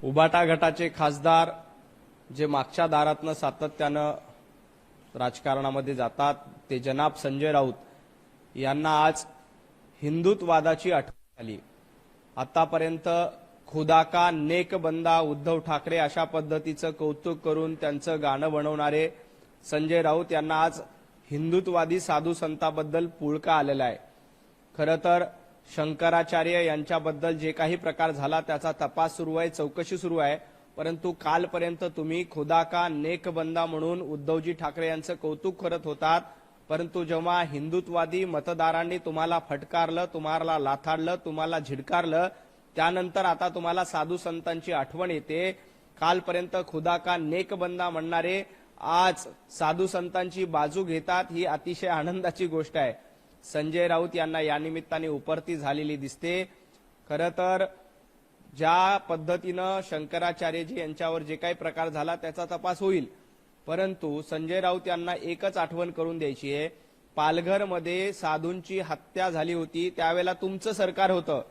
उबाटा गटाचे खासदार जे मागच्या दारातनं सातत्यानं राजकारणामध्ये जातात ते जनाब संजय राऊत यांना आज हिंदुत्ववादाची आठवण आली। आतापर्यंत खुदा का नेक बंदा उद्धव ठाकरे अशा पद्धतीचं कौतुक करून त्यांचं गाणं बनवणारे संजय राऊत यांना आज हिंदुत्ववादी साधू संतांबद्दल पुळका आलेला आहे। खरं तर शंकराचार्य यांच्याबद्दल जे काही प्रकार झाला त्याचा तपास सुरू आहे, चौकशी सुरू आहे, परंतु कालपर्यंत तुम्ही खुदा का नेक बंदा म्हणून उद्धवजी ठाकरे यांचं कौतुक करत होतात, परंतु जेव्हा हिंदुत्ववादी मतदारांनी तुम्हाला फटकारलं, तुम्हाला लाथाडलं, तुम्हाला झिडकारलं, त्यानंतर आता तुम्हाला साधू संतांची आठवण येते। कालपर्यंत खुदा का नेक बंदा म्हणणारे आज साधू संतांची बाजू घेतात, ही अतिशय आनंदाची गोष्ट आहे। संजय राऊत यांना या निमित्ताने उपरती झालेली दिसते। खरं तर ज्या पद्धतीनं शंकराचार्यजी यांच्यावर जे काही प्रकार झाला त्याचा तपास होईल, परंतु संजय राऊत यांना एकच आठवण करून द्यायची आहे, पालघरमध्ये साधूंची हत्या झाली होती त्यावेळेला तुमचं सरकार होतं।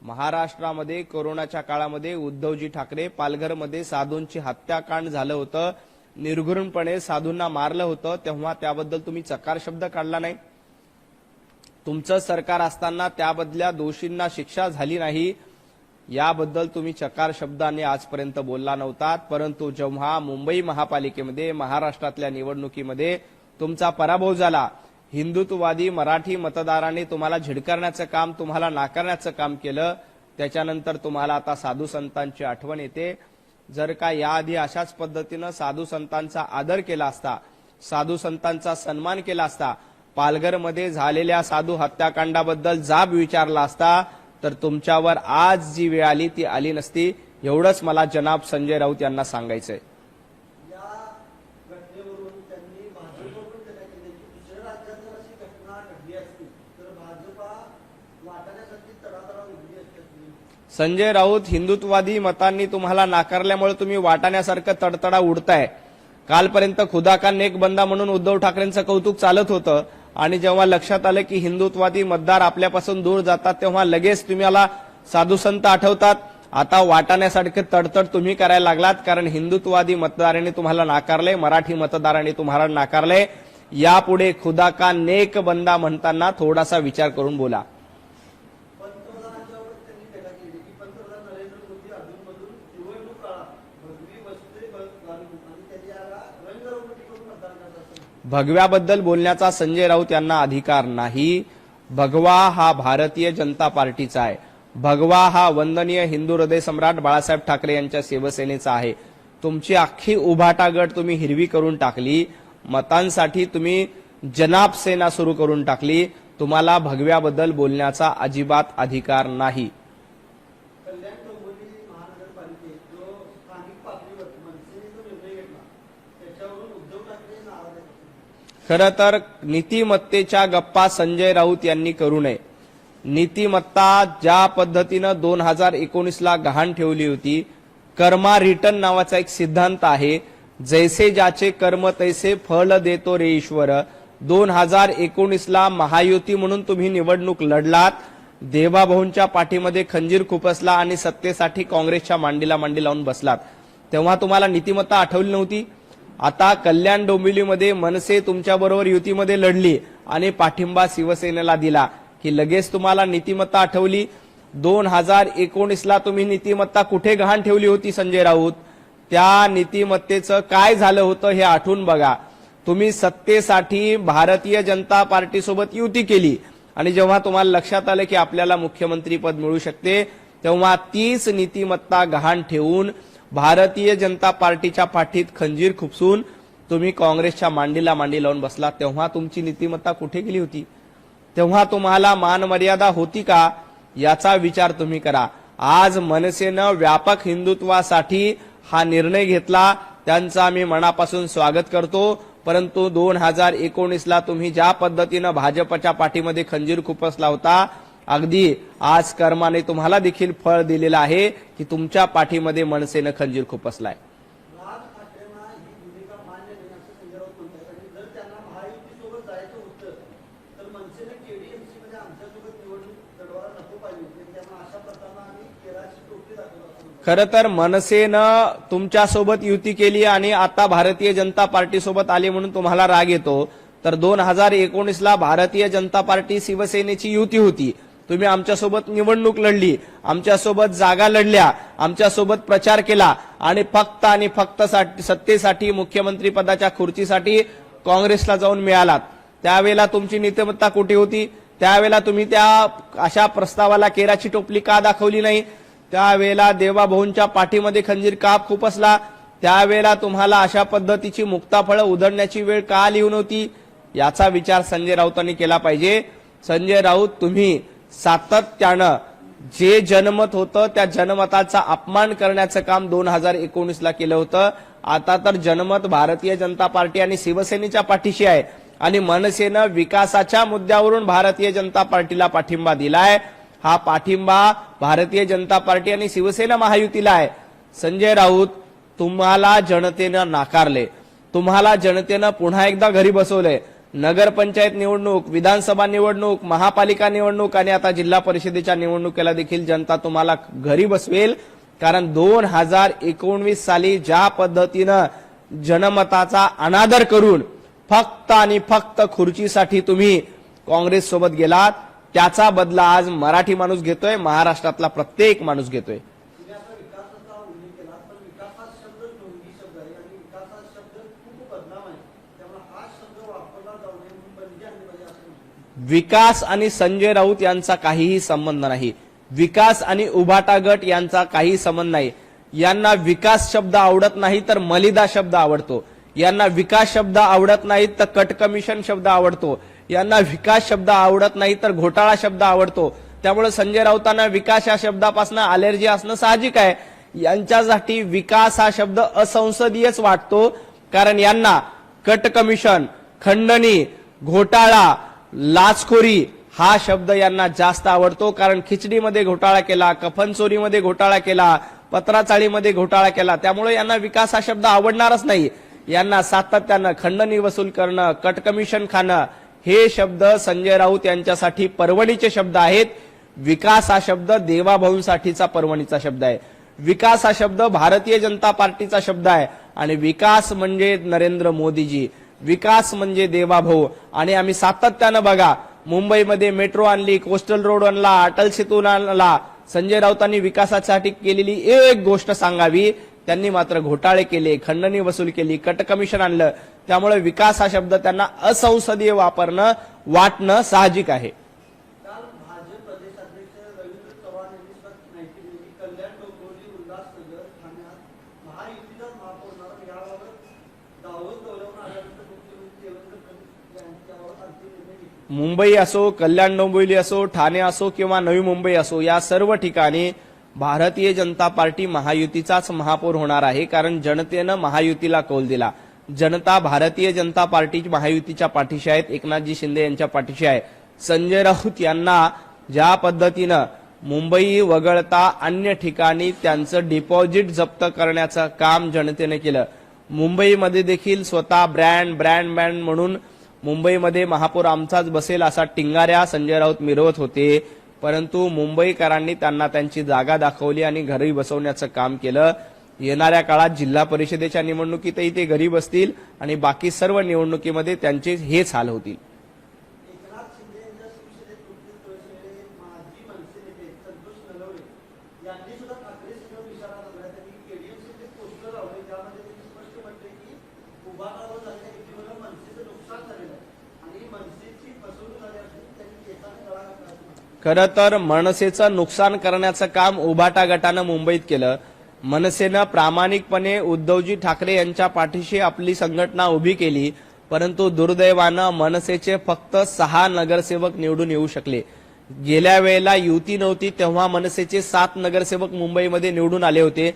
महाराष्ट्रामध्ये कोरोनाच्या काळामध्ये उद्धवजी ठाकरे पालघरमध्ये साधूंची हत्याकांड झालं होतं, निर्घृणपणे साधूंना मारलं होतं, तेव्हा त्याबद्दल तुम्ही चकार शब्द काढला नाही। तुमचं सरकार असताना त्याबदल्या दोषींना शिक्षा झाली नाही याबद्दल तुम्ही चकार शब्दाने आजपर्यंत बोलला नव्हतात, परंतु जेव्हा मुंबई महापालिकेमध्ये महाराष्ट्रातल्या निवडणुकीमध्ये तुमचा पराभव झाला, हिंदुत्ववादी मराठी मतदारांनी तुम्हाला झिडकारण्याचं काम, तुम्हाला नाकारण्याचं काम केलं, त्याच्यानंतर तुम्हाला आता साधू संतांची आठवण येते। जर का याआधी अशाच पद्धतीनं साधू संतांचा आदर केला असता, साधू संतांचा सन्मान केला असता, पालघरमध्ये झालेल्या साधू हत्याकांडाबद्दल जाब विचारला असता, तर तुमच्यावर आज जी वेळ आली ती आली नसती, एवढंच मला जनाब संजय राऊत यांना सांगायचंय। संजय राऊत, हिंदुत्ववादी मतांनी तुम्हाला नाकारल्यामुळे तुम्ही वाटाण्यासारखं तडतडा उडताय। कालपर्यंत खुदा का नेक बंदा म्हणून उद्धव ठाकरेंचं कौतुक चालत होतं आणि जेव्हा लक्षात आलं की हिंदुत्ववादी मतदार आपल्यापासून दूर जातात तेव्हा लगेच तुम्हाला साधू संत आठवतात। आता वाटाण्यासारखे तडतड तुम्ही करायला लागलात, कारण हिंदुत्ववादी मतदारांनी तुम्हाला नाकारले, मराठी मतदारांनी तुम्हाला नाकारले। यापुढे खुदा का नेक बंदा म्हणताना थोडासा विचार करून बोला। भगव्याबद्दल बोलण्याचा संजय राऊत यांना अधिकार नाही। भगवा हा भारतीय जनता पार्टीचा आहे। भगवा हा वंदनीय हिंदू हृदय सम्राट बाळासाहेब ठाकरे यांच्या शिवसेनेचा आहे। तुमची अख्खी उभाटा गट तुम्ही हिरवी करून टाकली, मतांसाठी तुम्ही जनाब सेना सुरू करून टाकली। तुम्हाला भगव्याबद्दल बोलण्याचा अजिबात अधिकार नाही। खरं तर नीतिमत्तेच्या गप्पा संजय राऊत यांनी करू नये। नीतिमत्ता ज्या पद्धतीनं 2019ला गहाण ठेवली होती, कर्मा रिटर्न नावाचा एक सिद्धांत आहे, जैसे ज्याचे कर्म तैसे फळ देतो रे ईश्वर। 2019ला महायुती म्हणून तुम्ही निवडणूक लढलात, देवाभाऊंच्या पाठीमध्ये खंजीर खुपसला आणि सत्तेसाठी काँग्रेसच्या मांडीला मांडी लावून बसलात, तेव्हा तुम्हाला नीतिमत्ता आठवली नव्हती। आता कल्याण डोंबिवलीमध्ये मनसे तुमच्याबरोबर युतीमध्ये लढली आणि पाठिंबा शिवसेनेला दिला की लगेच तुम्हाला नीतिमत्ता आठवली। 2019ला तुम्ही नीतिमत्ता कुठे गहाण ठेवली होती संजय राऊत? त्या नीतिमत्तेचं काय झालं होतं हे आठवून बघा। तुम्ही सत्तेसाठी भारतीय जनता पार्टीसोबत युती केली आणि जेव्हा तुम्हाला लक्षात आलं की आपल्याला मुख्यमंत्रीपद मिळू शकते, तेव्हा तीच नीतिमत्ता गहाण ठेवून भारतीय जनता पार्टीच्या पाठीत खंजीर खुपसून तुम्ही काँग्रेसच्या मांडीला मांडी लावून बसला। तेव्हा तुमची नीतिमत्ता कुठे गेली होती? तेव्हा तुम्हाला मान मर्यादा होती का? याचा विचार तुम्ही करा। आज मनसेनं व्यापक हिंदुत्वासाठी हा निर्णय घेतला, त्यांचं आम्ही मनापासून स्वागत करतो, परंतु 2019ला तुम्ही ज्या पद्धतीनं भाजपच्या पाठीमध्ये खंजीर खुपसला होता, अगदी आज कर्माने तुम्हाला देखील फळ दिलेलं आहे की तुमच्या पाठीमध्ये मनसेनं खंजीर खुपसलाय। खरं तर मनसेनं तुमच्यासोबत युती केली आणि आता भारतीय जनता पार्टी सोबत आली म्हणून तुम्हाला राग येतो. तर 2019ला भारतीय जनता पार्टी शिवसेनेची युती होती. तुम्ही आमच्यासोबत निवडणूक लढली, आमच्यासोबत जागा लढल्या, आमच्यासोबत प्रचार केला आणि फक्त सत्तेसाठी मुख्यमंत्री पदाच्या खुर्चीसाठी काँग्रेसला जाऊन मिळालात. त्यावेळेला तुमची नीतिमत्ता कुठे होती? त्यावेळेला तुम्ही त्या अशा प्रस्तावाला केराची टोपली का दाखवली नाही? त्यावेळेला देवाभाऊंच्या पाठीमध्ये खंजीर का खुपसला? त्यावेळेला तुम्हाला अशा पद्धतीची मुक्ताफळं उधळण्याची वेळ का आली नव्हती? याचा विचार संजय राऊतांनी केला पाहिजे. संजय राऊत, तुम्ही सातत्यानं जे जनमत होतं त्या जनमताचा अपमान करण्याचं काम 2019ला केलं होतं. आता तर जनमत भारतीय जनता पार्टी आणि शिवसेनेच्या पाठीशी आहे आणि मनसेनं विकासाच्या मुद्द्यावरून भारतीय जनता पार्टीला पाठिंबा दिलाय. हा पाठिंबा भारतीय जनता पार्टी आणि शिवसेना महायुतीला आहे. संजय राऊत, तुम्हाला जनतेनं नाकारले, तुम्हाला जनतेनं पुन्हा एकदा घरी बसवले. नगरपंचायत निवडणूक, विधानसभा निवडणूक, महापालिका निवडणूक आणि आता जिल्हा परिषदेच्या निवडणुकीला देखील जनता तुम्हाला घरी बसवेल. कारण 2019 साली ज्या पद्धतीनं जनमताचा अनादर करून फक्त आणि फक्त खुर्चीसाठी तुम्ही काँग्रेस सोबत गेलात, त्याचा बदला आज मराठी माणूस घेतोय, महाराष्ट्रातला प्रत्येक माणूस घेतोय. विकास आणि संजय राऊत यांचा काहीही संबंध नाही. विकास आणि उभाटा गट यांचा काही संबंध नाही. यांना विकास शब्द आवडत नाही तर मलिदा शब्द आवडतो. यांना विकास शब्द आवडत नाही तर कट कमिशन शब्द आवडतो. यांना विकास शब्द आवडत नाही तर घोटाळा शब्द आवडतो. त्यामुळे संजय राऊतांना विकास या शब्दापासून अलर्जी असणं साहजिक आहे. यांच्यासाठी विकास हा शब्द असंसदीयच वाटतो. कारण यांना कट कमिशन, खंडणी, घोटाळा, लाचखोरी हा शब्द यांना जास्त आवडतो. कारण खिचडीमध्ये घोटाळा केला, कफन चोरीमध्ये घोटाळा केला, पत्राचाळीमध्ये घोटाळा केला. त्यामुळे यांना विकास हा शब्द आवडणारच नाही. यांना सातत्यानं खंडणी वसूल करणं, कट कमिशन खाणं हे शब्द संजय राऊत यांच्यासाठी पर्वणीचे शब्द आहेत. विकास हा शब्द देवाभाऊंसाठीचा पर्वणीचा शब्द आहे. विकास हा शब्द भारतीय जनता पार्टीचा शब्द आहे आणि विकास म्हणजे नरेंद्र मोदीजी, विकास म्हणजे देवाभाऊ. आणि आम्ही सातत्यानं बघा, मुंबईमध्ये मेट्रो आणली, कोस्टल रोड आणला, अटल सेतू आणला. संजय राऊतांनी विकासासाठी केलेली एक गोष्ट सांगावी, त्यांनी मात्र घोटाळे केले, खंडणी वसूल केली, कट कमिशन आणलं. त्यामुळे विकास हा शब्द त्यांना असंसदीय वाटणं साहजिक आहे. मुंबई असो, कल्याण डोंबिवली असो, ठाणे असो किंवा नवी मुंबई असो, या सर्व ठिकाणी भारतीय जनता पार्टी महायुतीचाच महापौर होणार आहे. कारण जनतेनं महायुतीला कौल दिला. जनता भारतीय जनता पार्टी महायुतीच्या पाठीशी आहेत, एकनाथजी शिंदे यांच्या पाठीशी आहे. संजय राऊत यांना ज्या पद्धतीनं मुंबई वगळता अन्य ठिकाणी त्यांचं डिपॉझिट जप्त करण्याचं काम जनतेने केलं. मुंबईमध्ये देखील स्वतः ब्रँड म्हणून मुंबईमध्ये महापौर आमचाच बसेल असा टिंगाऱ्या संजय राऊत मिरवत होते. परंतु मुंबईकरांनी त्यांना त्यांची जागा दाखवली आणि घरी बसवण्याचं काम केलं. येणाऱ्या काळात जिल्हा परिषदेच्या निवडणुकीतही ते घरी बसतील आणि बाकी सर्व निवडणुकीमध्ये त्यांचे हेच हाल होतील. खरं तर मनसेचं नुकसान करण्याचं काम उभाटा गटानं मुंबईत केलं. मनसेनं प्रामाणिकपणे उद्धवजी ठाकरे यांच्या पाठीशी आपली संघटना उभी केली. परंतु दुर्दैवानं मनसेचे फक्त 6 नगरसेवक निवडून येऊ शकले. गेल्या वेळेला युती नव्हती तेव्हा मनसेचे 7 नगरसेवक मुंबईमध्ये निवडून आले होते.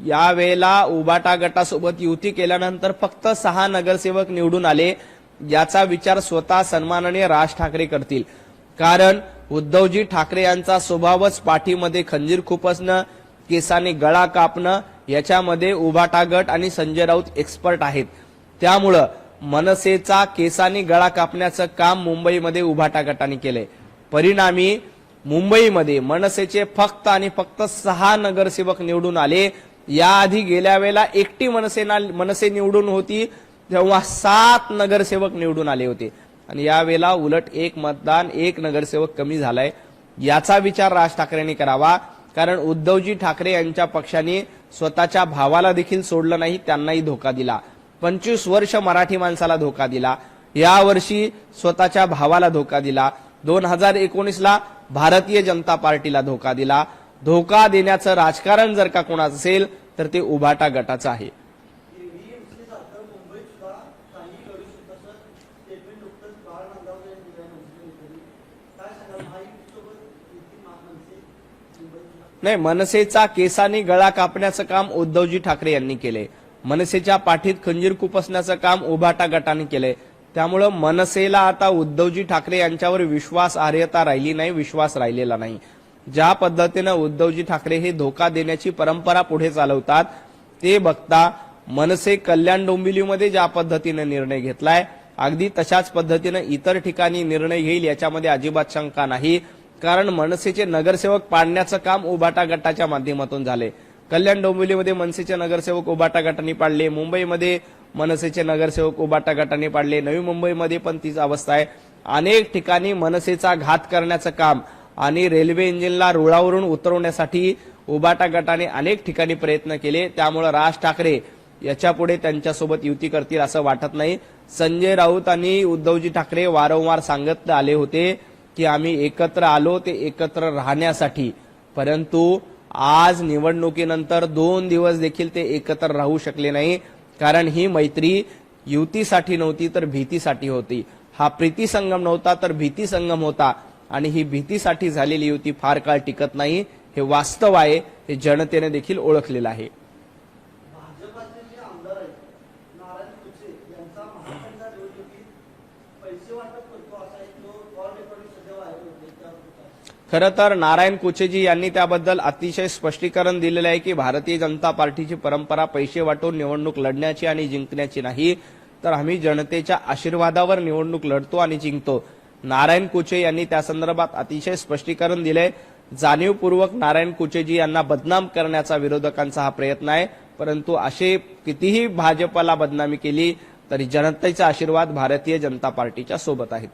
यावेळेला उभाटा गटासोबत युती केल्यानंतर फक्त 6 नगरसेवक निवडून आले. याचा विचार स्वतः सन्माननीय राज ठाकरे करतील. कारण उद्धवजी ठाकरे यांचा स्वभावच पाठीमध्ये खंजीर खुपसणं, केसाने गळा कापणं, याच्यामध्ये उभाटा गट आणि संजय राऊत एक्सपर्ट आहेत. त्यामुळं मनसेचा केसाने गळा कापण्याचं काम मुंबईमध्ये उभाटा गटाने केलंय. परिणामी मुंबईमध्ये मनसेचे फक्त आणि फक्त 6 नगरसेवक निवडून आले। याआधी गेल्या वेळेला एकटी मनसे निवडून होती तेव्हा 7 नगरसेवक निवडून आले होते आणि यावेळेला उलट एक मतदान एक नगरसेवक कमी झालाय। याचा विचार राज ठाकरेंनी करावा, कारण उद्धवजी ठाकरे यांच्या पक्षाने स्वतःच्या भावाला देखील सोडलं नाही, त्यांनाही धोका दिला। 25 वर्ष मराठी माणसाला धोका दिला, यावर्षी स्वतःच्या भावाला धोका दिला। 2019ला भारतीय जनता पार्टीला धोका दिला। धोका देण्याचं राजकारण जर का कोणाचं असेल तर ते उभाटा गटाचं आहे। नाही, मनसेचा केसांनी गळा कापण्याचं काम उद्धवजी ठाकरे यांनी केले, मनसेच्या पाठीत खंजीर खुपसण्याचं काम उभाटा गटाने केले। त्यामुळे मनसेला आता उद्धवजी ठाकरे यांच्यावर विश्वासार्हता राहिली नाही, विश्वास राहिलेला नाही। ज्या पद्धतीने उद्धवजी ठाकरे हे धोका देण्याची परंपरा पुढे चालवतात ते बघता मनसे कल्याण डोंबिवलीमध्ये ज्या पद्धतीने निर्णय घेतलाय अगदी तशाच पद्धतीने इतर ठिकाणी निर्णय घेईल याच्यामध्ये अजिबात शंका नाही, कारण मनसेचे नगरसेवक पाडण्याचं काम उभाटा गटाच्या माध्यमातून झाले। कल्याण डोंबिवलीमध्ये मनसेचे नगरसेवक उभाटा गटाने पाडले, मुंबईमध्ये मनसेचे नगरसेवक उभाटा गटाने पाडले, नवी मुंबईमध्ये पण तीच अवस्था आहे। अनेक ठिकाणी मनसेचा घात करण्याचं काम आणि रेल्वे इंजिनला रुळावरून उतरवण्यासाठी उभाटा गटाने अनेक ठिकाणी प्रयत्न केले। त्यामुळे राज ठाकरे याच्यापुढे त्यांच्यासोबत युती करतील असं वाटत नाही। संजय राऊत आणि उद्धवजी ठाकरे वारंवार सांगत आले होते की आम्ही एकत्र आलो ते एकत्र राहण्यासाठी, परंतु आज निवडणुकीनंतर 2 दिवस देखील ते एकत्र राहू शकले नाही, कारण ही मैत्री युतीसाठी नव्हती तर भीतीसाठी होती। हा प्रीती संगम नव्हता तर भीती संगम होता आणि ही भीतीसाठी झालेली युती फार काळ टिकत नाही, हे वास्तव आहे, हे जनतेने देखील ओळखलेलं आहे। खरं तर नारायण कुचेजी यांनी त्याबद्दल अतिशय स्पष्टीकरण दिलेलं आहे की भारतीय जनता पार्टीची परंपरा पैसे वाटून निवडणूक लढण्याची आणि जिंकण्याची नाही, तर आम्ही जनतेच्या आशीर्वादावर निवडणूक लढतो आणि जिंकतो। नारायण कुचे यांनी त्या संदर्भात अतिशय स्पष्टीकरण दिले। जाणीवपूर्वक नारायण कुचेजी यांना बदनाम करण्याचा विरोधकांचा हा प्रयत्न आहे, परंतु असे कितीही भाजपला बदनामी केली तरी जनतेचा आशीर्वाद भारतीय जनता पार्टीच्या सोबत आहे।